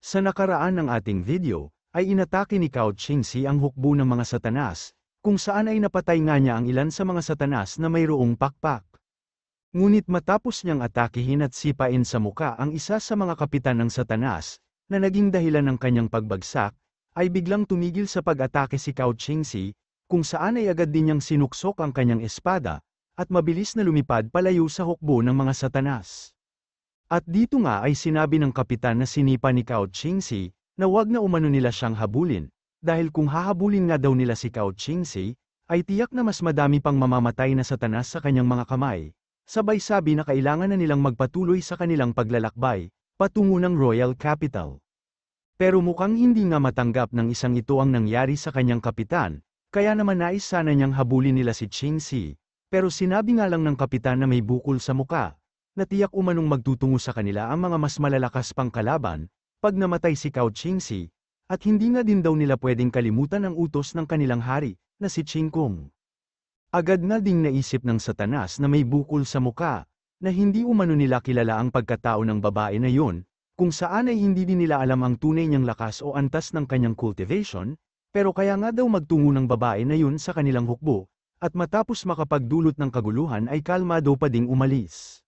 Sa nakaraan ng ating video, ay inatake ni Cao Qingxi ang hukbo ng mga satanas, kung saan ay napatay nga niya ang ilan sa mga satanas na mayroong pakpak. Ngunit matapos niyang atakihin at sipain sa muka ang isa sa mga kapitan ng satanas, na naging dahilan ng kanyang pagbagsak, ay biglang tumigil sa pag-atake si Cao Qingxi, kung saan ay agad din niyang sinuksok ang kanyang espada, at mabilis na lumipad palayo sa hukbo ng mga satanas. At dito nga ay sinabi ng kapitan na sinipa ni Cao Qingxi, na wag na umano nila siyang habulin, dahil kung hahabulin nga daw nila si Cao Qingxi, ay tiyak na mas madami pang mamamatay na satanas sa kanyang mga kamay. Sabay sabi na kailangan na nilang magpatuloy sa kanilang paglalakbay, patungo ng Royal Capital. Pero mukhang hindi nga matanggap ng isang ito ang nangyari sa kanyang kapitan, kaya naman nais sana niyang habulin nila si Qingxi, pero sinabi nga lang ng kapitan na may bukol sa muka, na tiyak umanong magtutungo sa kanila ang mga mas malalakas pang kalaban, pag namatay si Cao Qingxi, at hindi nga din daw nila pwedeng kalimutan ang utos ng kanilang hari, na si Qingkong. Agad na ding naisip ng satanas na may bukol sa muka, na hindi umano nila kilala ang pagkatao ng babae na yun, kung saan ay hindi din nila alam ang tunay niyang lakas o antas ng kanyang cultivation, pero kaya nga daw magtungo ng babae na yun sa kanilang hukbo, at matapos makapagdulot ng kaguluhan ay kalmado pa ding umalis.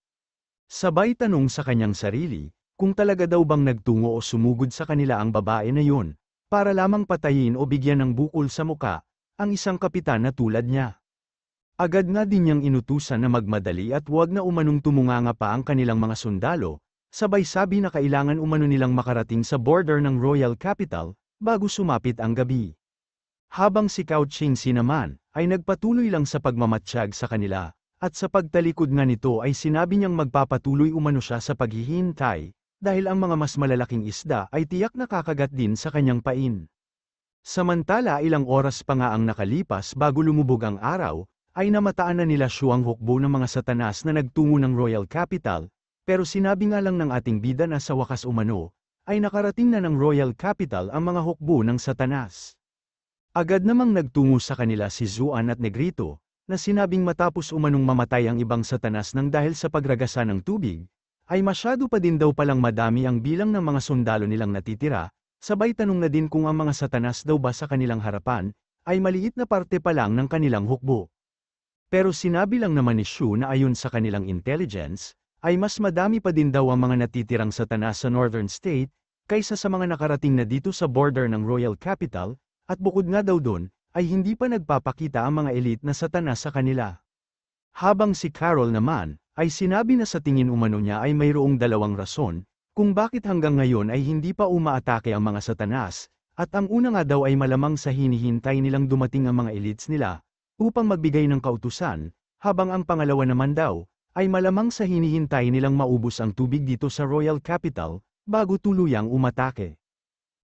Sabay tanong sa kanyang sarili, kung talaga daw bang nagtungo o sumugod sa kanila ang babae na yun, para lamang patayin o bigyan ng bukol sa muka, ang isang kapitan na tulad niya. Agad nga din niyang inutusan na magmadali at huwag na umanong tumunganga pa ang kanilang mga sundalo, sabay sabi na kailangan umano nilang makarating sa border ng Royal Capital, bago sumapit ang gabi. Habang si Cao Qingxi naman, ay nagpatuloy lang sa pagmamatsyag sa kanila, at sa pagtalikod nga nito ay sinabi niyang magpapatuloy umano siya sa paghihintay, dahil ang mga mas malalaking isda ay tiyak na kakagat din sa kanyang pain. Samantala ilang oras pa nga ang nakalipas bago lumubog ang araw, ay namataan na nila Shu ang hukbo ng mga satanas na nagtungo ng Royal Capital, pero sinabi nga lang ng ating bida na sa wakas umano, ay nakarating na ng Royal Capital ang mga hukbo ng satanas. Agad namang nagtungo sa kanila si Zuan at Negrito, na sinabing matapos umanong mamatay ang ibang satanas ng dahil sa pagragasa ng tubig, ay masyado pa din daw palang madami ang bilang ng mga sundalo nilang natitira, sabay tanong na din kung ang mga satanas daw ba sa kanilang harapan, ay maliit na parte pa lang ng kanilang hukbo. Pero sinabi lang naman ni Shu na ayon sa kanilang intelligence, ay mas madami pa din daw ang mga natitirang satanas sa Northern State, kaysa sa mga nakarating na dito sa border ng Royal Capital, at bukod nga daw doon, ay hindi pa nagpapakita ang mga elite na satanas sa kanila. Habang si Carol naman, ay sinabi na sa tingin umano niya ay mayroong dalawang rason, kung bakit hanggang ngayon ay hindi pa umaatake ang mga satanas, at ang una nga daw ay malamang sa hinihintay nilang dumating ang mga elites nila, upang magbigay ng kautusan, habang ang pangalawa naman daw, ay malamang sa hinihintay nilang maubos ang tubig dito sa Royal Capital, bago tuluyang umatake.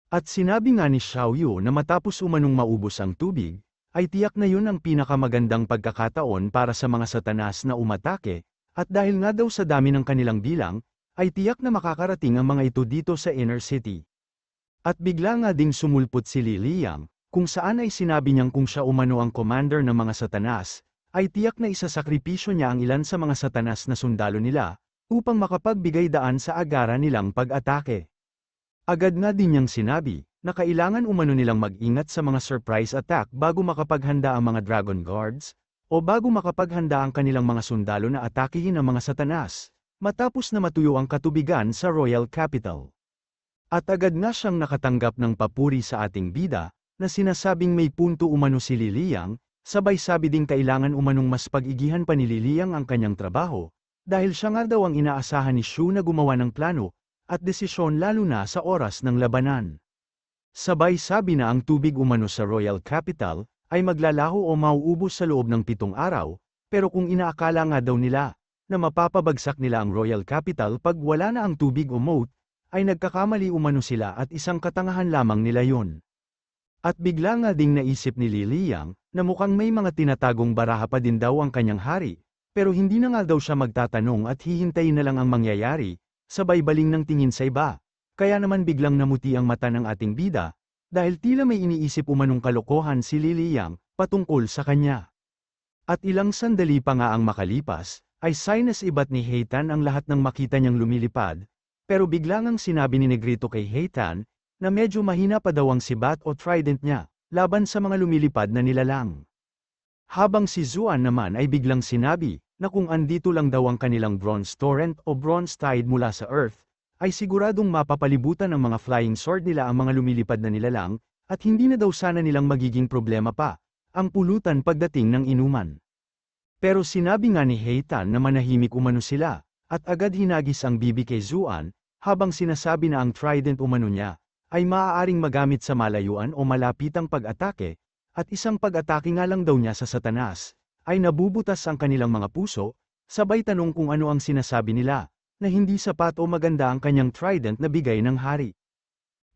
At sinabi nga ni Xiao Yu na matapos umanong maubos ang tubig, ay tiyak na yun ang pinakamagandang pagkakataon para sa mga satanas na umatake, at dahil nga daw sa dami ng kanilang bilang, ay tiyak na makakarating ang mga ito dito sa inner city. At bigla nga ding sumulpot si Li Liang, kung saan ay sinabi niyang kung siya umano ang commander ng mga satanas, ay tiyak na isasakripisyo niya ang ilan sa mga satanas na sundalo nila, upang makapagbigay daan sa agara nilang pag-atake. Agad nga din niyang sinabi, na kailangan umano nilang mag-ingat sa mga surprise attack bago makapaghanda ang mga Dragon Guards, o bago makapaghanda ang kanilang mga sundalo na atakihin ang mga satanas, matapos na matuyo ang katubigan sa Royal Capital. At agad nga siyang nakatanggap ng papuri sa ating bida, na sinasabing may punto umano si Li Liang, sabay sabi ding kailangan umanong mas pag-igihan pa ni Li Liang ang kanyang trabaho, dahil siya nga daw ang inaasahan ni Shu na gumawa ng plano, at desisyon lalo na sa oras ng labanan. Sabay sabi na ang tubig umano sa Royal Capital, ay maglalaho o mauubos sa loob ng 7 araw, pero kung inaakala nga daw nila, na mapapabagsak nila ang Royal Capital pag wala na ang tubig o moat, ay nagkakamali umano sila at isang katangahan lamang nila yon. At bigla nga ding naisip ni Li Liang, na mukhang may mga tinatagong baraha pa din daw ang kanyang hari, pero hindi na nga daw siya magtatanong at hihintayin na lang ang mangyayari, sabay baling ng tingin sa iba, kaya naman biglang namuti ang mata ng ating bida, dahil tila may iniisip umanong kalokohan si Li Liang, patungkol sa kanya. At ilang sandali pa nga ang makalipas, ay sinus iba't ni Heitan ang lahat ng makita niyang lumilipad, Pero biglang sinabi ni Negrito kay Heitan, na medyo mahina pa daw ang sibat o trident niya, laban sa mga lumilipad na nilalang. Habang si Zuan naman ay biglang sinabi, na kung andito lang daw ang kanilang bronze torrent o bronze tide mula sa Earth, ay siguradong mapapalibutan ng mga flying sword nila ang mga lumilipad na nilalang, at hindi na daw sana nilang magiging problema pa, ang pulutan pagdating ng inuman. Pero sinabi nga ni Heitan na manahimik umano sila, at agad hinagis ang bibi kay Zuan, habang sinasabi na ang trident umano niya, ay maaaring magamit sa malayuan o malapitang pag-atake, at isang pag-atake nga lang daw niya sa Satanas, ay nabubutas ang kanilang mga puso, sabay tanong kung ano ang sinasabi nila, na hindi sapat o maganda ang kanyang trident na bigay ng hari.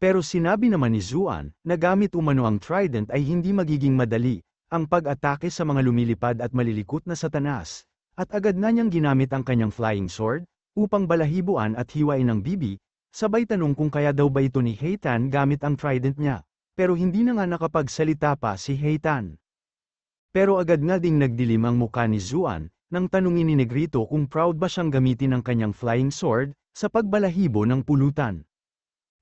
Pero sinabi naman ni Zuan, na gamit umano ang trident ay hindi magiging madali, ang pag-atake sa mga lumilipad at malilikot na Satanas, at agad na niyang ginamit ang kanyang flying sword, upang balahibuan at hiwain ang bibi, sabay tanong kung kaya daw ba ito ni Heitan gamit ang trident niya, pero hindi na nga nakapagsalita pa si Heitan. Pero agad nga ding nagdilim ang muka ni Zuan, nang tanungin ni Negrito kung proud ba siyang gamitin ang kanyang flying sword, sa pagbalahibo ng pulutan.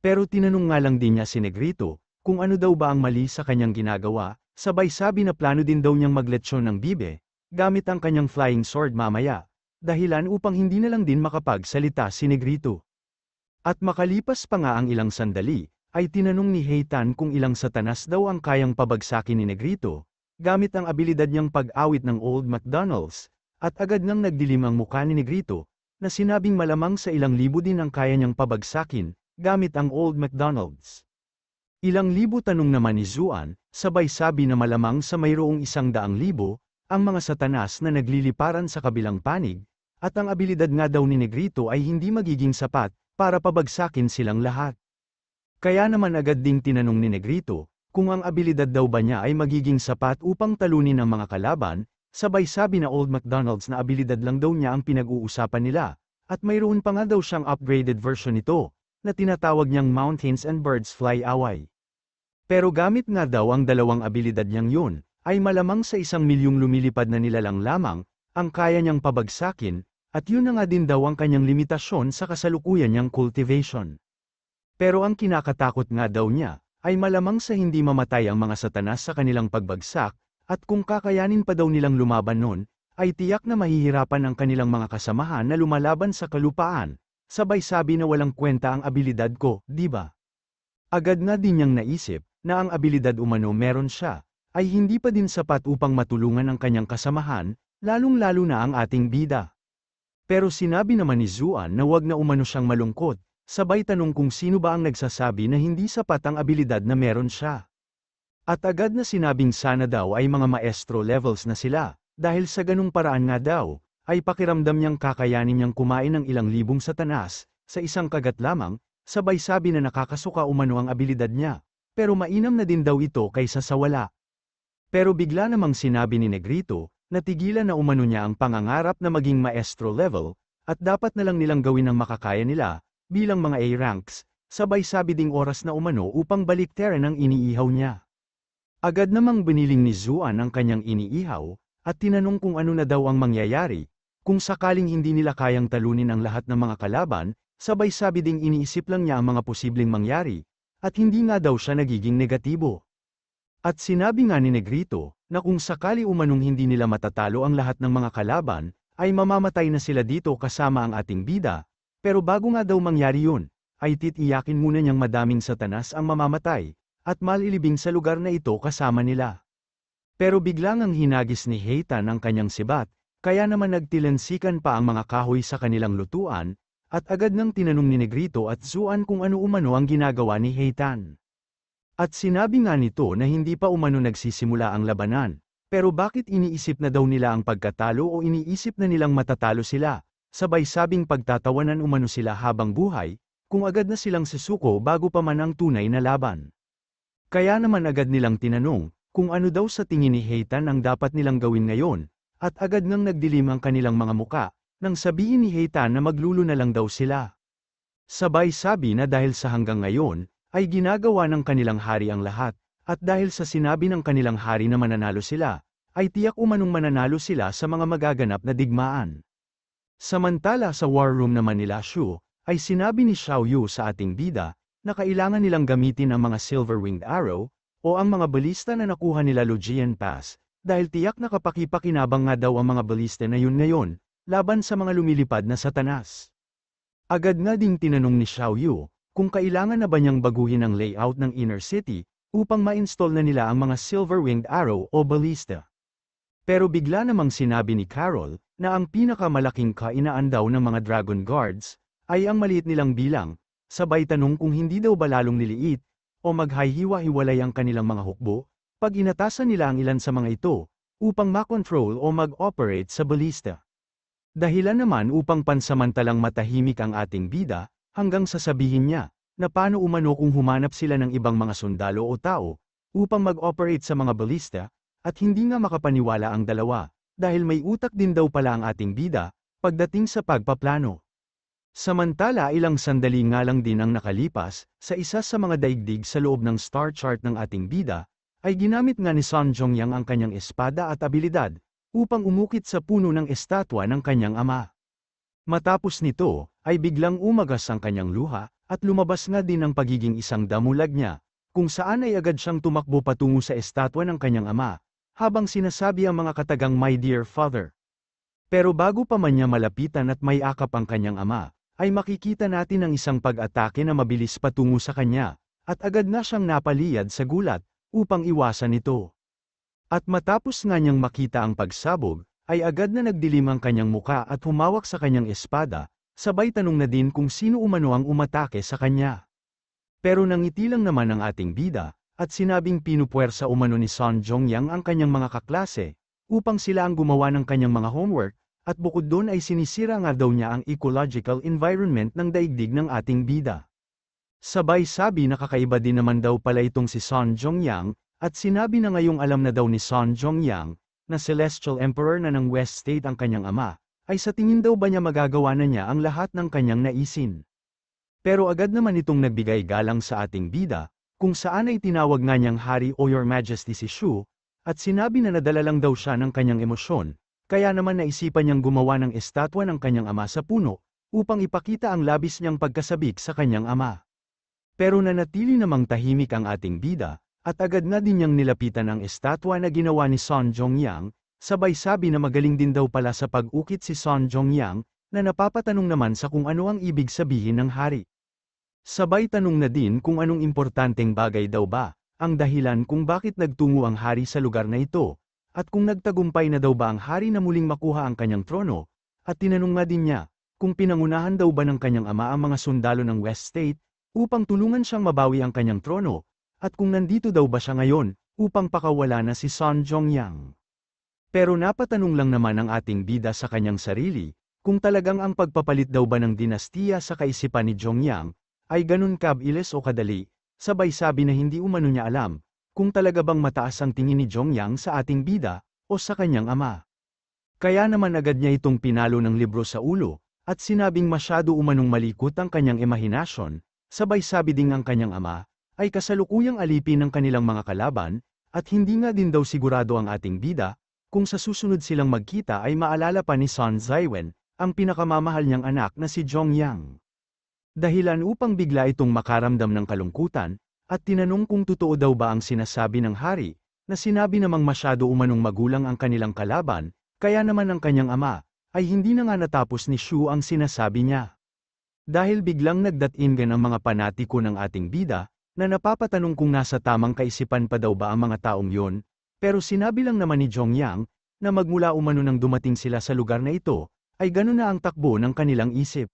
Pero tinanong nga lang din niya si Negrito, kung ano daw ba ang mali sa kanyang ginagawa, sabay sabi na plano din daw niyang magletsyon ng bibe, gamit ang kanyang flying sword mamaya, dahilan upang hindi na lang din makapagsalita si Negrito. At makalipas pa nga ang ilang sandali, ay tinanong ni Heitan kung ilang Satanas daw ang kayang pabagsakin ni Negrito, gamit ang abilidad niyang pag-awit ng Old MacDonald's, at agad nang nagdilim ang mukha ni Negrito, na sinabing malamang sa ilang libo din ang kaya niyang pabagsakin, gamit ang Old MacDonald's. Ilang libo tanong naman ni Zuan, sabay sabi na malamang sa mayroong 100,000, ang mga Satanas na nagliliparan sa kabilang panig, at ang abilidad nga daw ni Negrito ay hindi magiging sapat, para pabagsakin silang lahat. Kaya naman agad ding tinanong ni Negrito, kung ang abilidad daw ba niya ay magiging sapat upang talunin ang mga kalaban, sabay sabi na Old MacDonald's na abilidad lang daw niya ang pinag-uusapan nila, at mayroon pa nga daw siyang upgraded version nito, na tinatawag niyang Mountains and Birds Fly Away. Pero gamit nga daw ang dalawang abilidad niyang yun, ay malamang sa 1,000,000 lumilipad na nilalang lamang, ang kaya niyang pabagsakin, at yun na nga din daw ang kanyang limitasyon sa kasalukuyan niyang cultivation. Pero ang kinakatakot nga daw niya, ay malamang sa hindi mamatay ang mga Satanas sa kanilang pagbagsak, at kung kakayanin pa daw nilang lumaban nun, ay tiyak na mahihirapan ang kanilang mga kasamahan na lumalaban sa kalupaan, sabay sabi na walang kwenta ang abilidad ko, di ba? Agad na din niyang naisip, na ang abilidad umano meron siya, ay hindi pa din sapat upang matulungan ang kanyang kasamahan, lalong-lalo na ang ating bida. Pero sinabi naman ni Zuan na wag na umano siyang malungkot, sabay tanong kung sino ba ang nagsasabi na hindi sapat ang abilidad na meron siya. At agad na sinabing sana daw ay mga maestro levels na sila, dahil sa ganung paraan nga daw, ay pakiramdam niyang kakayanin niyang kumain ng ilang libong Satanas, sa isang kagat lamang, sabay sabi na nakakasuka umano ang abilidad niya, pero mainam na din daw ito kaysa sa wala. Pero bigla namang sinabi ni Negrito, na tigilan na umano niya ang pangangarap na maging maestro level, at dapat na lang nilang gawin ang makakaya nila, bilang mga A-ranks, sabay sabi ding oras na umano upang baliktaran ang iniihaw niya. Agad namang biniling ni Zuan ang kanyang iniihaw, at tinanong kung ano na daw ang mangyayari, kung sakaling hindi nila kayang talunin ang lahat ng mga kalaban, sabay sabi ding iniisip lang niya ang mga posibleng mangyari, at hindi nga daw siya nagiging negatibo. At sinabi nga ni Negrito, na kung sakali umanong hindi nila matatalo ang lahat ng mga kalaban, ay mamamatay na sila dito kasama ang ating bida, pero bago nga daw mangyari yun, ay titiyakin muna niyang madaming Satanas ang mamamatay, at malilibing sa lugar na ito kasama nila. Pero biglang ang hinagis ni Heitan ang kanyang sibat, kaya naman nagtilansikan pa ang mga kahoy sa kanilang lutuan, at agad nang tinanong ni Negrito at Zuan kung ano umano ang ginagawa ni Heitan. At sinabi nga nito na hindi pa umano nagsisimula ang labanan, pero bakit iniisip na daw nila ang pagkatalo o iniisip na nilang matatalo sila, sabay sabing pagtatawanan umano sila habang buhay, kung agad na silang susuko bago pa man ang tunay na laban. Kaya naman agad nilang tinanong, kung ano daw sa tingin ni Heitan ang dapat nilang gawin ngayon, at agad nang nagdilim ang kanilang mga muka, nang sabihin ni Heitan na maglulo na lang daw sila. Sabay sabi na dahil sa hanggang ngayon, ay ginagawa ng kanilang hari ang lahat, at dahil sa sinabi ng kanilang hari na mananalo sila, ay tiyak umanong mananalo sila sa mga magaganap na digmaan. Samantala sa war room naman nila Shu, ay sinabi ni Xiao Yu sa ating bida, na kailangan nilang gamitin ang mga silver-winged arrow, o ang mga balista na nakuha nila Lujian Pass, dahil tiyak na kapaki-pakinabang nga daw ang mga balista na yun ngayon, laban sa mga lumilipad na satanas. Agad nga ding tinanong ni Xiao Yu, kung kailangan na ba niyang baguhin ang layout ng inner city, upang ma-install na nila ang mga silver-winged arrow o balista. Pero bigla namang sinabi ni Carol, na ang pinakamalaking kainaan daw ng mga Dragon Guards, ay ang maliit nilang bilang, sabay tanong kung hindi daw ba lalong liliit, o maghihiwa-hiwalay ang kanilang mga hukbo, pag inatasan nila ang ilan sa mga ito, upang makontrol o mag-operate sa balista. Dahilan naman upang pansamantalang matahimik ang ating bida, hanggang sasabihin niya, na paano umano kung humanap sila ng ibang mga sundalo o tao, upang mag-operate sa mga balista, at hindi nga makapaniwala ang dalawa, dahil may utak din daw pala ang ating bida, pagdating sa pagpaplano. Samantala ilang sandali nga lang din ang nakalipas, sa isa sa mga daigdig sa loob ng star chart ng ating bida, ay ginamit nga ni Sun Zhongyang ang kanyang espada at abilidad, upang umukit sa puno ng estatwa ng kanyang ama. Matapos nito, ay biglang umagas ang kanyang luha, at lumabas nga din ang pagiging isang damulag niya, kung saan ay agad siyang tumakbo patungo sa estatwa ng kanyang ama, habang sinasabi ang mga katagang "My dear father." Pero bago pa man niya malapitan at may akap ang kanyang ama, ay makikita natin ang isang pag-atake na mabilis patungo sa kanya, at agad na siyang napaliyad sa gulat, upang iwasan ito. At matapos nga niyang makita ang pagsabog, ay agad na nagdilim ang kanyang muka at humawak sa kanyang espada, sabay tanong na din kung sino umano ang umatake sa kanya. Pero nangiti lang naman ang ating bida, at sinabing pinupuwersa umano ni Sun Zhongyang ang kanyang mga kaklase, upang sila ang gumawa ng kanyang mga homework, at bukod doon ay sinisira nga daw niya ang ecological environment ng daigdig ng ating bida. Sabay sabi na kakaiba din naman daw pala itong si Sun Zhongyang, at sinabi na ngayong alam na daw ni Sun Zhongyang, na Celestial Emperor na ng West State ang kanyang ama, ay sa tingin daw ba niya magagawa na niya ang lahat ng kanyang naisin. Pero agad naman itong nagbigay galang sa ating bida, kung saan ay tinawag nga niyang Hari o Your Majesty si Shu, at sinabi na nadala lang daw siya ng kanyang emosyon, kaya naman naisipan niyang gumawa ng estatwa ng kanyang ama sa puno, upang ipakita ang labis niyang pagkasabik sa kanyang ama. Pero nanatili namang tahimik ang ating bida, at agad na din niyang nilapitan ang estatwa na ginawa ni Sun Zhongyang, sabay sabi na magaling din daw pala sa pag-ukit si Sun Zhongyang, na napapatanong naman sa kung ano ang ibig sabihin ng hari. Sabay tanong na din kung anong importanteng bagay daw ba, ang dahilan kung bakit nagtungo ang hari sa lugar na ito, at kung nagtagumpay na daw ba ang hari na muling makuha ang kanyang trono, at tinanong nga din niya, kung pinangunahan daw ba ng kanyang ama ang mga sundalo ng West State, upang tulungan siyang mabawi ang kanyang trono, at kung nandito daw ba siya ngayon, upang pakawala na si Sun Zhongyang. Pero napatanong lang naman ang ating bida sa kanyang sarili, kung talagang ang pagpapalit daw ba ng dinastiya sa kaisipan ni Zhongyang, ay ganun kabilis o kadali, sabay sabi na hindi umano niya alam, kung talaga bang mataas ang tingin ni Zhongyang sa ating bida, o sa kanyang ama. Kaya naman agad niya itong pinalo ng libro sa ulo, at sinabing masyado umanong malikot ang kanyang imahinasyon, sabay sabi ding ang kanyang ama, ay kasalukuyang alipin ng kanilang mga kalaban, at hindi nga din daw sigurado ang ating bida, kung sa susunod silang magkita ay maalala pa ni Sun Ziwen, ang pinakamamahal niyang anak na si Zhongyang. Dahilan upang bigla itong makaramdam ng kalungkutan, at tinanong kung totoo daw ba ang sinasabi ng hari, na sinabi namang masyado umanong magulang ang kanilang kalaban, kaya naman ang kanyang ama, ay hindi na nga natapos ni Shu ang sinasabi niya. Dahil biglang nagdatingan ang mga panatiko ng ating bida, na napapatanong kung nasa tamang kaisipan pa daw ba ang mga taong yon, pero sinabi lang naman ni Zhongyang, na magmula umano nang dumating sila sa lugar na ito, ay ganun na ang takbo ng kanilang isip.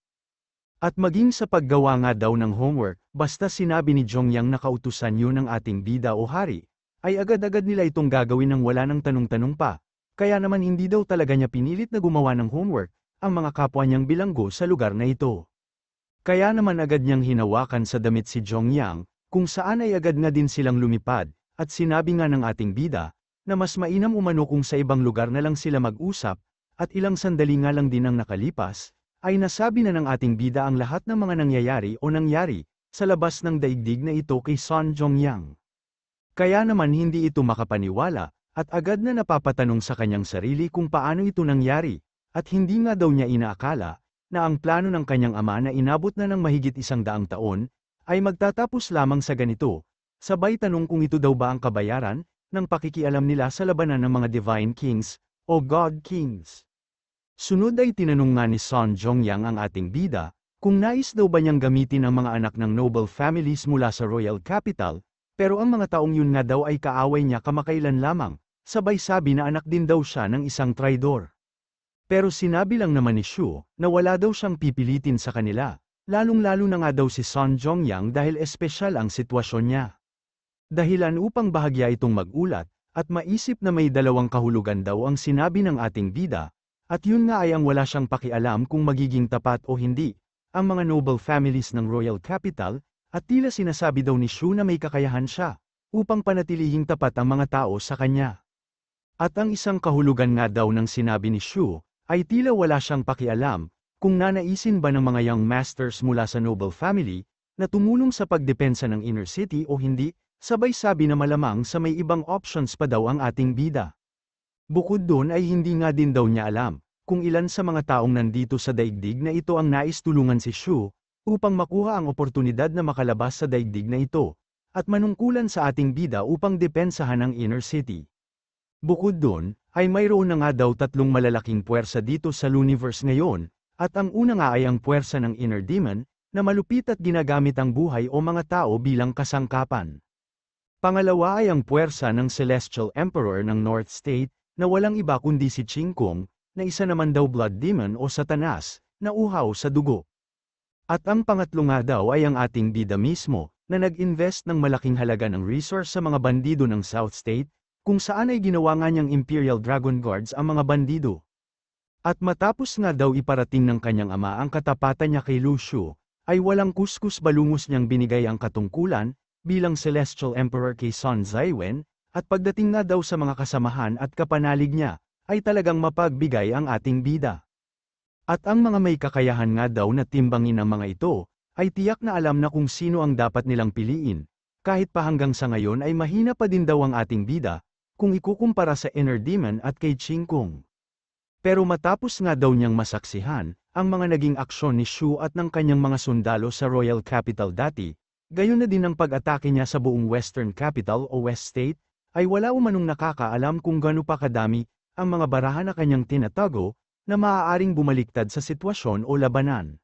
At maging sa paggawa nga daw ng homework, basta sinabi ni Zhongyang na kautusan yun ng ating bida o hari, ay agad-agad nila itong gagawin nang wala ng tanong-tanong pa, kaya naman hindi daw talaga niya pinilit na gumawa ng homework, ang mga kapwa niyang bilanggo sa lugar na ito. Kaya naman agad niyang hinawakan sa damit si Zhongyang, kung saan ay agad nga din silang lumipad, at sinabi nga ng ating bida, na mas mainam umano kung sa ibang lugar na lang sila mag-usap, at ilang sandali nga lang din ang nakalipas, ay nasabi na ng ating bida ang lahat ng mga nangyayari o nangyari, sa labas ng daigdig na ito kay Sun Zhongyang. Kaya naman hindi ito makapaniwala, at agad na napapatanong sa kanyang sarili kung paano ito nangyari, at hindi nga daw niya inaakala, na ang plano ng kanyang ama na inabot na ng mahigit 100 taon, ay magtatapos lamang sa ganito, sabay tanong kung ito daw ba ang kabayaran, ng pakikialam nila sa labanan ng mga Divine Kings, o God Kings. Sunod ay tinanong nga ni Son Jongyang ang ating bida, kung nais daw ba niyang gamitin ang mga anak ng noble families mula sa royal capital, pero ang mga taong yun nga daw ay kaaway niya kamakailan lamang, sabay sabi na anak din daw siya ng isang traidor. Pero sinabi lang naman ni Shu, na wala daw siyang pipilitin sa kanila, lalong-lalo na nga daw si Son Jongyang dahil espesyal ang sitwasyon niya. Dahilan upang bahagya itong magulat, at maisip na may dalawang kahulugan daw ang sinabi ng ating bida, at yun nga ay ang wala siyang pakialam kung magiging tapat o hindi, ang mga noble families ng royal capital, at tila sinasabi daw ni Shu na may kakayahan siya, upang panatilihing tapat ang mga tao sa kanya. At ang isang kahulugan nga daw ng sinabi ni Shu, ay tila wala siyang pakialam, kung nanaisin ba ng mga young masters mula sa noble family, na tumulong sa pagdepensa ng inner city o hindi, sabay sabi na malamang sa may ibang options pa daw ang ating bida. Bukod doon ay hindi nga din daw niya alam, kung ilan sa mga taong nandito sa daigdig na ito ang nais tulungan si Shu, upang makuha ang oportunidad na makalabas sa daigdig na ito, at manungkulan sa ating bida upang depensahan ang inner city. Bukod doon, ay mayroon na nga daw 3 malalaking puwersa dito sa Luniverse ngayon, at ang una nga ay ang puwersa ng Inner Demon, na malupit at ginagamit ang buhay o mga tao bilang kasangkapan. Pangalawa ay ang puwersa ng Celestial Emperor ng North State, na walang iba kundi si Ching Kung, na isa naman daw Blood Demon o Satanas, na uhaw sa dugo. At ang pangatlo nga daw ay ang ating bida mismo, na nag-invest ng malaking halaga ng resource sa mga bandido ng South State, kung saan ay ginawa nga niyang Imperial Dragon Guards ang mga bandido. At matapos nga daw iparating ng kanyang ama ang katapatan niya kay Lu Shu, ay walang kuskus balungos niyang binigay ang katungkulan, bilang Celestial Emperor kay Sun Zaiwen, at pagdating nga daw sa mga kasamahan at kapanalig niya, ay talagang mapagbigay ang ating bida. At ang mga may kakayahan nga daw na timbangin ang mga ito, ay tiyak na alam na kung sino ang dapat nilang piliin, kahit pa hanggang sa ngayon ay mahina pa din daw ang ating bida, kung ikukumpara sa Inner Demon at kay Ching Kung. Pero matapos nga daw niyang masaksihan, ang mga naging aksyon ni Shu at ng kanyang mga sundalo sa Royal Capital dati, gayon na din ang pag-atake niya sa buong Western Capital o West State, ay wala umanong nakakaalam kung gaano pa kadami, ang mga barahan na kanyang tinatago, na maaaring bumaliktad sa sitwasyon o labanan.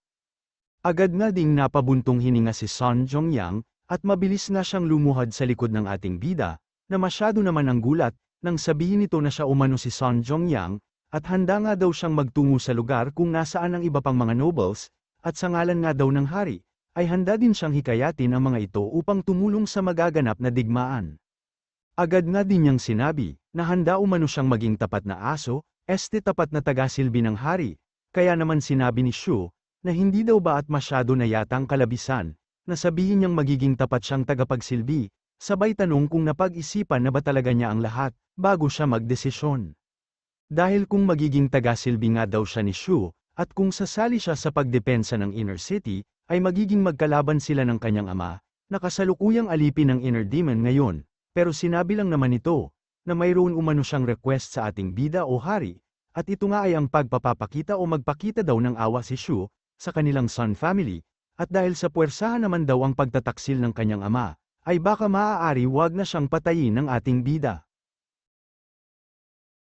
Agad nga ding napabuntong hininga si Son Jongyang, at mabilis nga siyang lumuhad sa likod ng ating bida, na masyado naman ang gulat, nang sabihin nito na siya umano si Son Jongyang, at handa nga daw siyang magtungo sa lugar kung nasaan ang iba pang mga nobles, at sa ngalan nga daw ng hari, ay handa din siyang hikayatin ang mga ito upang tumulong sa magaganap na digmaan. Agad nga din niyang sinabi, na handa umano siyang maging tapat na aso, tapat na tagasilbi ng hari, kaya naman sinabi ni Shu, na hindi daw ba at masyado na yatang kalabisan, na sabihin niyang magiging tapat siyang tagapagsilbi, sabay tanong kung napag-isipan na ba talaga niya ang lahat, bago siya magdesisyon. Dahil kung magiging tagasilbi nga daw siya ni Shu, at kung sasali siya sa pagdepensa ng Inner City, ay magiging magkalaban sila ng kanyang ama, na kasalukuyang alipin ng Inner Demon ngayon, pero sinabi lang naman ito, na mayroon umano siyang request sa ating bida o hari, at ito nga ay ang pagpapakita o magpakita daw ng awa si Shu, sa kanilang Sun family, at dahil sa puwersahan naman daw ang pagtataksil ng kanyang ama, ay baka maaari wag na siyang patayin ng ating bida.